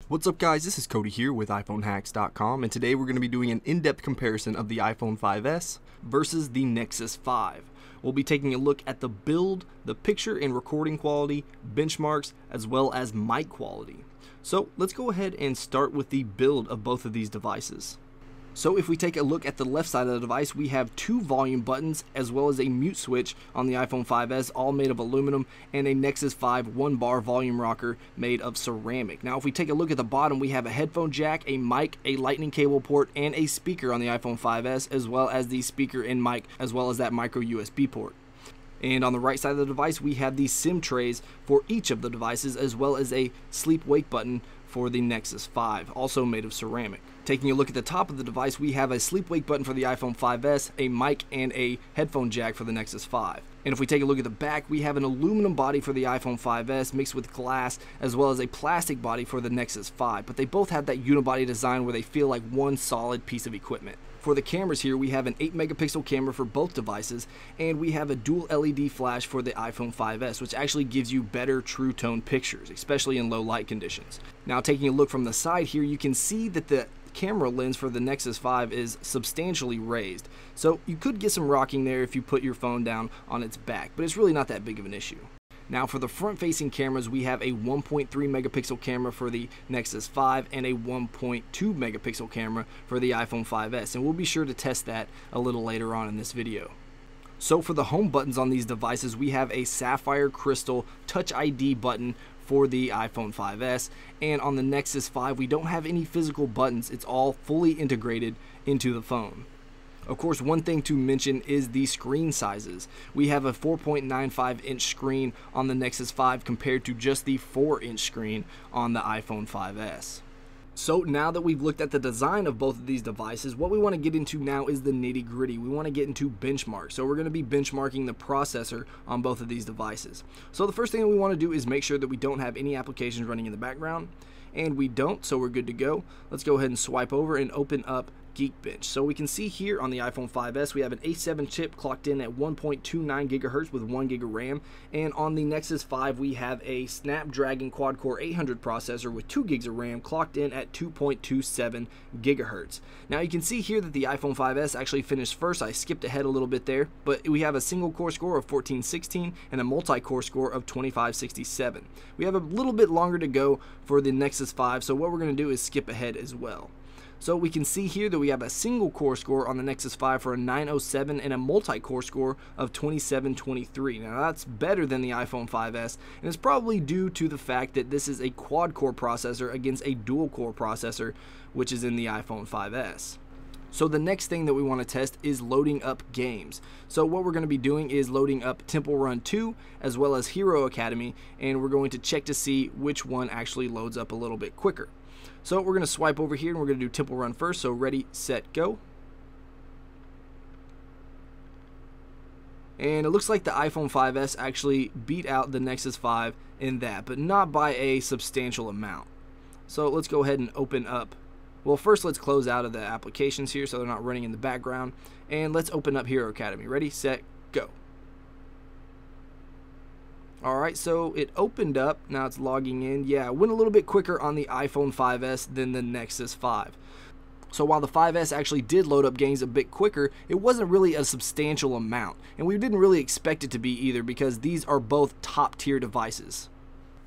What's up guys, this is Cody here with iPhoneHacks.com, and today we're going to be doing an in-depth comparison of the iPhone 5S versus the Nexus 5. We'll be taking a look at the build, the picture and recording quality, benchmarks, as well as mic quality. So let's go ahead and start with the build of both of these devices. So if we take a look at the left side of the device, we have two volume buttons as well as a mute switch on the iPhone 5S, all made of aluminum, and a Nexus 5 1-bar volume rocker made of ceramic. Now if we take a look at the bottom, we have a headphone jack, a mic, a lightning cable port, and a speaker on the iPhone 5S, as well as the speaker and mic, as well as that micro USB port. And on the right side of the device, we have the SIM trays for each of the devices, as well as a sleep-wake button for the Nexus 5, also made of ceramic. Taking a look at the top of the device, we have a sleep-wake button for the iPhone 5S, a mic, and a headphone jack for the Nexus 5. And if we take a look at the back, we have an aluminum body for the iPhone 5S mixed with glass, as well as a plastic body for the Nexus 5. But they both have that unibody design where they feel like one solid piece of equipment. For the cameras here, we have an 8-megapixel camera for both devices, and we have a dual LED flash for the iPhone 5S, which actually gives you better true tone pictures, especially in low light conditions. Now taking a look from the side here, you can see that the camera lens for the Nexus 5 is substantially raised, so you could get some rocking there if you put your phone down on its back, but it's really not that big of an issue. Now for the front-facing cameras, we have a 1.3 megapixel camera for the Nexus 5 and a 1.2 megapixel camera for the iPhone 5S, and we'll be sure to test that a little later on in this video. So for the home buttons on these devices, we have a sapphire crystal Touch ID button for the iPhone 5S, and on the Nexus 5 we don't have any physical buttons. It's all fully integrated into the phone. Of course, one thing to mention is the screen sizes. We have a 4.95 inch screen on the Nexus 5 compared to just the 4-inch screen on the iPhone 5S. So now that we've looked at the design of both of these devices, what we want to get into now is the nitty-gritty. We want to get into benchmarks. So we're going to be benchmarking the processor on both of these devices. So the first thing that we want to do is make sure that we don't have any applications running in the background. And we don't, so we're good to go. Let's go ahead and swipe over and open up Geekbench. So we can see here on the iPhone 5S we have an A7 chip clocked in at 1.29 gigahertz with 1 gig of RAM, and on the Nexus 5 we have a Snapdragon quad-core 800 processor with 2 gigs of RAM clocked in at 2.27 gigahertz. Now you can see here that the iPhone 5S actually finished first. I skipped ahead a little bit there, but we have a single core score of 1416 and a multi-core score of 2567. We have a little bit longer to go for the Nexus 5, so what we're going to do is skip ahead as well. So we can see here that we have a single core score on the Nexus 5 for a 907 and a multi-core score of 2723. Now that's better than the iPhone 5S, and it's probably due to the fact that this is a quad-core processor against a dual-core processor, which is in the iPhone 5S. So the next thing that we want to test is loading up games. So what we're going to be doing is loading up Temple Run 2 as well as Hero Academy, and we're going to check to see which one actually loads up a little bit quicker. So we're going to swipe over here and we're going to do Temple Run first. So ready, set, go. And it looks like the iPhone 5S actually beat out the Nexus 5 in that, but not by a substantial amount. So let's go ahead and open up. Well, first let's close out of the applications here so they're not running in the background. And let's open up Hero Academy. Ready, set, go. Alright, so it opened up, now it's logging in. Yeah, it went a little bit quicker on the iPhone 5S than the Nexus 5. So while the 5S actually did load up games a bit quicker, it wasn't really a substantial amount. And we didn't really expect it to be either, because these are both top tier devices.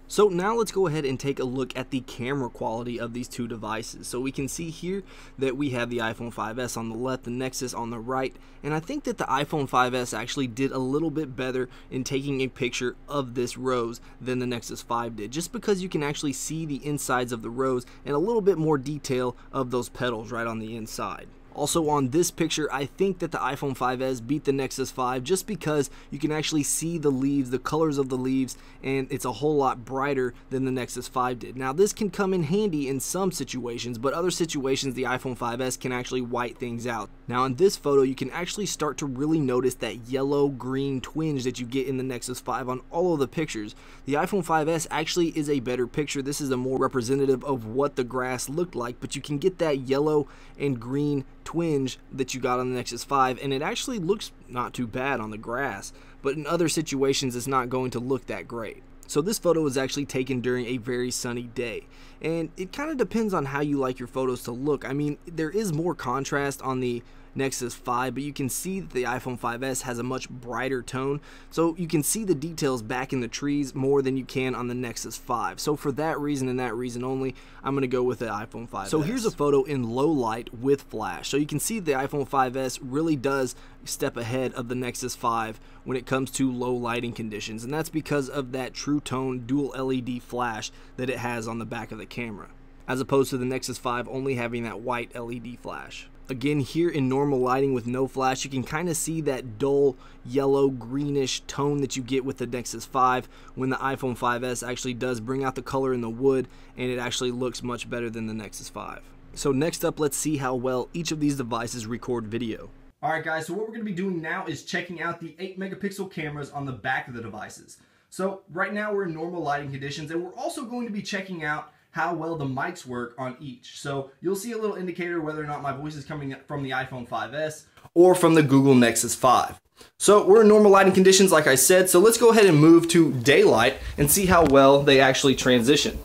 So now let's go ahead and take a look at the camera quality of these two devices. So we can see here that we have the iPhone 5S on the left, the Nexus on the right, and I think that the iPhone 5S actually did a little bit better in taking a picture of this rose than the Nexus 5 did, just because you can actually see the insides of the rose and a little bit more detail of those petals right on the inside. Also on this picture, I think that the iPhone 5S beat the Nexus 5 just because you can actually see the leaves, the colors of the leaves, and it's a whole lot brighter than the Nexus 5 did. Now this can come in handy in some situations, but other situations the iPhone 5S can actually white things out. Now in this photo you can actually start to really notice that yellow-green twinge that you get in the Nexus 5 on all of the pictures. The iPhone 5S actually is a better picture. This is a more representative of what the grass looked like, but you can get that yellow and green twinge that you got on the Nexus 5, and it actually looks not too bad on the grass, but in other situations it's not going to look that great. So this photo was actually taken during a very sunny day, and it kind of depends on how you like your photos to look. I mean, there is more contrast on the Nexus 5, but you can see that the iPhone 5S has a much brighter tone, so you can see the details back in the trees more than you can on the Nexus 5. So for that reason and that reason only, I'm going to go with the iPhone 5S. So here's a photo in low light with flash. So you can see the iPhone 5S really does step ahead of the Nexus 5 when it comes to low lighting conditions, and that's because of that true tone dual LED flash that it has on the back of the camera, as opposed to the Nexus 5 only having that white LED flash. Again, here in normal lighting with no flash, you can kind of see that dull yellow greenish tone that you get with the Nexus 5 when the iPhone 5S actually does bring out the color in the wood, and it actually looks much better than the Nexus 5. So next up, let's see how well each of these devices record video. Alright guys, so what we're going to be doing now is checking out the 8 megapixel cameras on the back of the devices. So right now we're in normal lighting conditions, and we're also going to be checking out how well the mics work on each. So you'll see a little indicator whether or not my voice is coming from the iPhone 5S or from the Google Nexus 5. So we're in normal lighting conditions like I said, so let's go ahead and move to daylight and see how well they actually transition.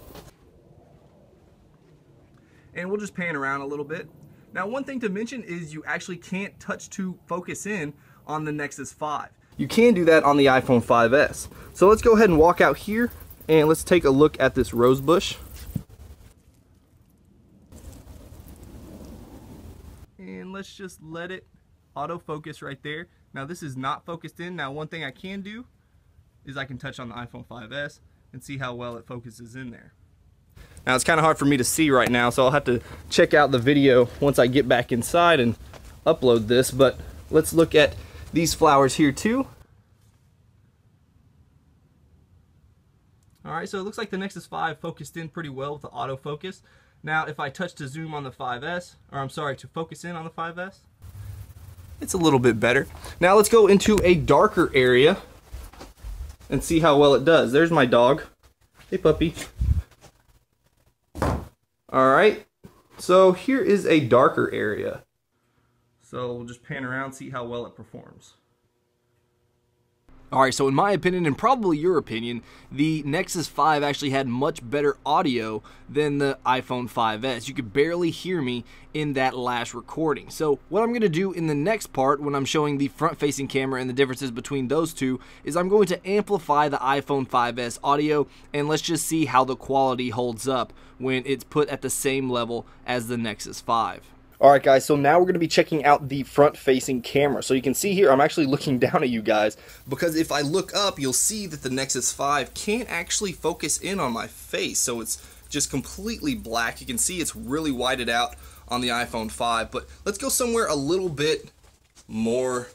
And we'll just pan around a little bit. Now one thing to mention is you actually can't touch to focus in on the Nexus 5. You can do that on the iPhone 5S. So let's go ahead and walk out here and let's take a look at this rose bush. And let's just let it autofocus right there. Now this is not focused in. Now one thing I can do is I can touch on the iPhone 5S and see how well it focuses in there. Now it's kind of hard for me to see right now, so I'll have to check out the video once I get back inside and upload this, but let's look at these flowers here too. Alright, so it looks like the Nexus 5 focused in pretty well with the autofocus. Now if I touch to zoom on the 5S, or I'm sorry, to focus in on the 5S, it's a little bit better. Now let's go into a darker area and see how well it does. There's my dog. Hey puppy. Alright, so here is a darker area. So we'll just pan around, see how well it performs. Alright, so in my opinion, and probably your opinion, the Nexus 5 actually had much better audio than the iPhone 5S. You could barely hear me in that last recording. So what I'm going to do in the next part, when I'm showing the front-facing camera and the differences between those two, is I'm going to amplify the iPhone 5S audio, and let's just see how the quality holds up when it's put at the same level as the Nexus 5. Alright guys, so now we're going to be checking out the front-facing camera. So you can see here, I'm actually looking down at you guys, because if I look up, you'll see that the Nexus 5 can't actually focus in on my face, so it's just completely black. You can see it's really whited out on the iPhone 5, but let's go somewhere a little bit more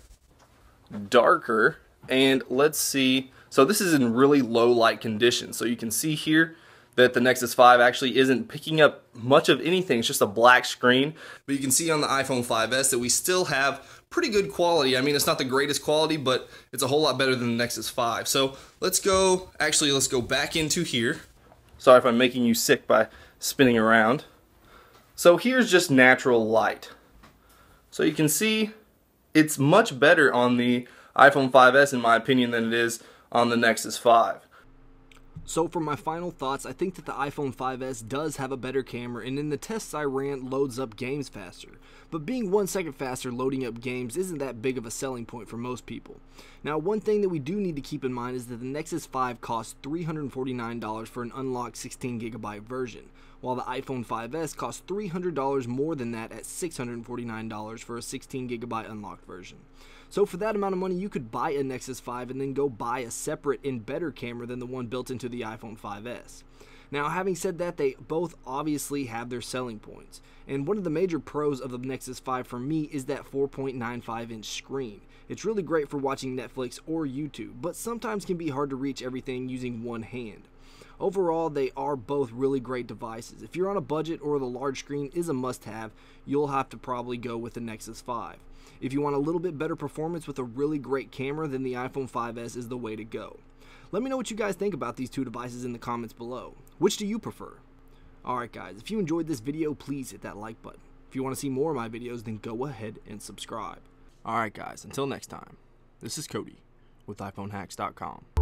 darker, and let's see. So this is in really low light conditions, so you can see here that the Nexus 5 actually isn't picking up much of anything. It's just a black screen. But you can see on the iPhone 5S that we still have pretty good quality. I mean, it's not the greatest quality, but it's a whole lot better than the Nexus 5. So let's go back into here. Sorry if I'm making you sick by spinning around. So here's just natural light. So you can see it's much better on the iPhone 5S in my opinion than it is on the Nexus 5. So for my final thoughts, I think that the iPhone 5S does have a better camera, and in the tests I ran, loads up games faster. But being 1 second faster loading up games isn't that big of a selling point for most people. Now one thing that we do need to keep in mind is that the Nexus 5 costs $349 for an unlocked 16GB version, while the iPhone 5S costs $300 more than that at $649 for a 16GB unlocked version. So for that amount of money, you could buy a Nexus 5 and then go buy a separate and better camera than the one built into the iPhone 5S. Now, having said that, they both obviously have their selling points. And one of the major pros of the Nexus 5 for me is that 4.95-inch screen. It's really great for watching Netflix or YouTube, but sometimes can be hard to reach everything using one hand. Overall, they are both really great devices. If you're on a budget or the large screen is a must-have, you'll have to probably go with the Nexus 5. If you want a little bit better performance with a really great camera, then the iPhone 5S is the way to go. Let me know what you guys think about these two devices in the comments below. Which do you prefer? Alright guys, if you enjoyed this video, please hit that like button. If you want to see more of my videos, then go ahead and subscribe. Alright guys, until next time, this is Cody with iPhoneHacks.com.